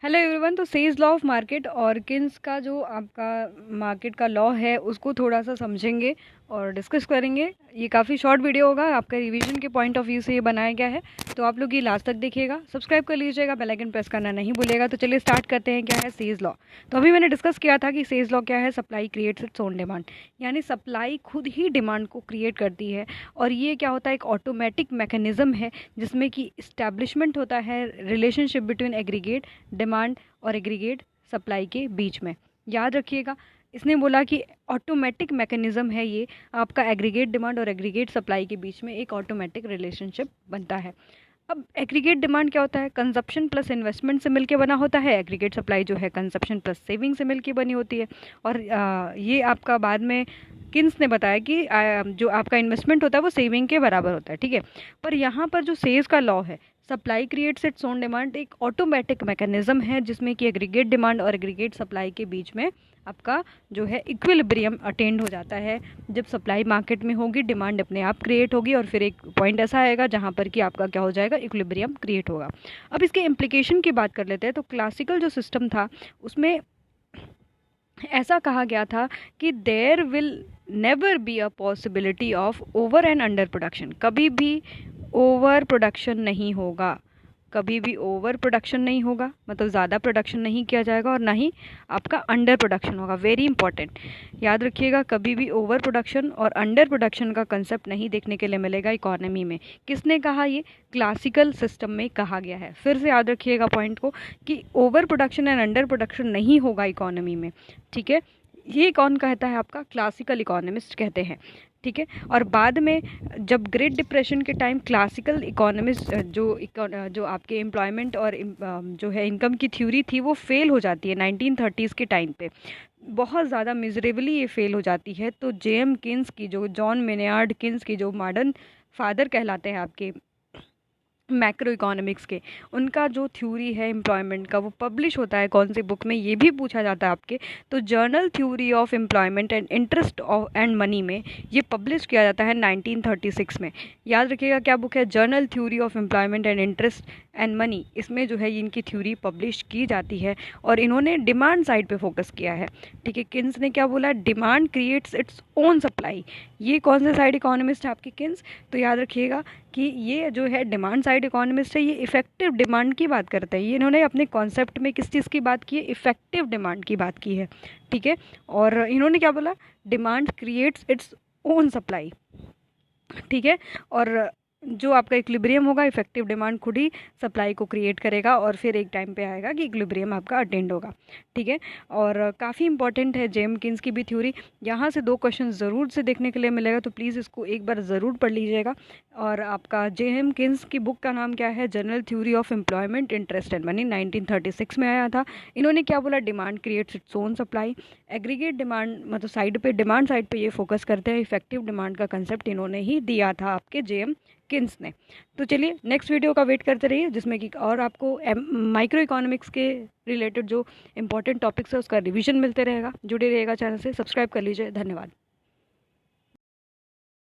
Hello everyone. तो says law of market और Keynes का जो आपका मार्केट का लॉ है उसको थोड़ा सा समझेंगे और डिस्कस करेंगे। ये काफ़ी शॉर्ट वीडियो होगा, आपका रिवीजन के पॉइंट ऑफ व्यू से ये बनाया गया है, तो आप लोग ये लास्ट तक देखिएगा। सब्सक्राइब कर लीजिएगा, बेल आइकन प्रेस करना नहीं भूलिएगा। तो चलिए स्टार्ट करते हैं। क्या है सेज लॉ? तो अभी मैंने डिस्कस किया था कि सेज लॉ क्या है। Supply creates its own demand, यानी सप्लाई खुद ही डिमांड को क्रिएट करती है। और ये क्या होता है, एक ऑटोमेटिक मैकेनिज्म है जिसमें कि इस्टेब्लिशमेंट होता है रिलेशनशिप बिटवीन एग्रीगेट डिमांड और एग्रीगेट सप्लाई के बीच में। याद रखिएगा, इसने बोला कि ऑटोमेटिक मैकेनिज्म है ये, आपका एग्रीगेट डिमांड और एग्रीगेट सप्लाई के बीच में एक ऑटोमेटिक रिलेशनशिप बनता है। अब एग्रीगेट डिमांड क्या होता है? कंजप्शन प्लस इन्वेस्टमेंट से मिलके बना होता है। एग्रीगेट सप्लाई जो है कंजप्शन प्लस सेविंग से मिलके बनी होती है। और ये आपका बाद में किन्स ने बताया कि जो आपका इन्वेस्टमेंट होता है वो सेविंग के बराबर होता है, ठीक है। पर यहाँ पर जो सेज का लॉ है, supply creates its own demand, एक ऑटोमेटिक मैकेनिज्म है जिसमें कि एग्रीगेट डिमांड और एग्रीगेट सप्लाई के बीच में आपका जो है इक्विलिब्रियम अटेंड हो जाता है। जब सप्लाई मार्केट में होगी, डिमांड अपने आप क्रिएट होगी और फिर एक पॉइंट ऐसा आएगा जहाँ पर कि आपका क्या हो जाएगा, इक्विलिब्रियम क्रिएट होगा। अब इसके इम्प्लीकेशन की बात कर लेते हैं। तो क्लासिकल जो सिस्टम था उसमें ऐसा कहा गया था कि there will never be a possibility of over and under production. कभी भी ओवर प्रोडक्शन नहीं होगा, कभी भी ओवर प्रोडक्शन नहीं होगा, मतलब ज़्यादा प्रोडक्शन नहीं किया जाएगा, और ना ही आपका अंडर प्रोडक्शन होगा। वेरी इंपॉर्टेंट, याद रखिएगा, कभी भी ओवर प्रोडक्शन और अंडर प्रोडक्शन का कंसेप्ट नहीं देखने के लिए मिलेगा इकोनॉमी में। किसने कहा? ये क्लासिकल सिस्टम में कहा गया है। फिर से याद रखिएगा पॉइंट को कि over production and under production नहीं होगा इकोनॉमी में, ठीक है। ये कौन कहता है? आपका क्लासिकल इकोनॉमिस्ट कहते हैं, ठीक है। और बाद में जब ग्रेट डिप्रेशन के टाइम क्लासिकल इकोनॉमिस्ट जो आपके एम्प्लॉयमेंट और जो है इनकम की थ्योरी थी वो फेल हो जाती है 1930s के टाइम पे, बहुत ज़्यादा मिजरेबली ये फेल हो जाती है। तो जेएम किन्स की, जो जॉन मेनियार्ड किन्स की, जो मॉडर्न फादर कहलाते हैं आपके मैक्रो इकोनॉमिक्स के, उनका जो थ्योरी है एम्प्लॉयमेंट का वो पब्लिश होता है कौन सी बुक में, ये भी पूछा जाता है आपके। तो journal theory of employment and interest of and money में ये पब्लिश किया जाता है 1936 में। याद रखिएगा क्या बुक है? Journal theory of employment and interest and money. इसमें जो है इनकी थ्योरी पब्लिश की जाती है और इन्होंने डिमांड साइड पे फोकस किया है, ठीक है। किन्स ने क्या बोला? Demand creates its own supply. ये कौन से साइड इकोनॉमिस्ट है आपके? किन्स। तो याद रखिएगा कि ये जो है डिमांड साइड इकोनॉमिस्ट है, ये इफेक्टिव डिमांड की बात करते हैं। ये इन्होंने अपने कॉन्सेप्ट में किस चीज़ की बात की है? इफेक्टिव डिमांड की बात की है, ठीक है। और इन्होंने क्या बोला? Demand creates its own supply, ठीक है। और जो आपका इक्विलिब्रियम होगा, इफेक्टिव डिमांड खुद ही सप्लाई को क्रिएट करेगा और फिर एक टाइम पे आएगा कि इक्विलिब्रियम आपका अटेंड होगा, ठीक है। और काफ़ी इंपॉर्टेंट है जेएम किन्स की भी थ्योरी। यहाँ से 2 क्वेश्चन ज़रूर से देखने के लिए मिलेगा, तो प्लीज़ इसको एक बार ज़रूर पढ़ लीजिएगा। और आपका जेएम किन्स की बुक का नाम क्या है? Journal theory of employment interest and money, 1936 में आया था। इन्होंने क्या बोला? Demand creates its own supply. Aggregate demand मतलब साइड पे, डिमांड साइड पे ये फोकस करते हैं। इफेक्टिव डिमांड का कंसेप्ट इन्होंने ही दिया था आपके जेएम किन्स ने। तो चलिए नेक्स्ट वीडियो का वेट करते रहिए, जिसमें कि और आपको माइक्रो इकोनॉमिक्स के रिलेटेड जो इंपॉर्टेंट टॉपिक्स है उसका रिवीजन मिलते रहेगा। जुड़े रहिएगा चैनल से, सब्सक्राइब कर लीजिए। धन्यवाद।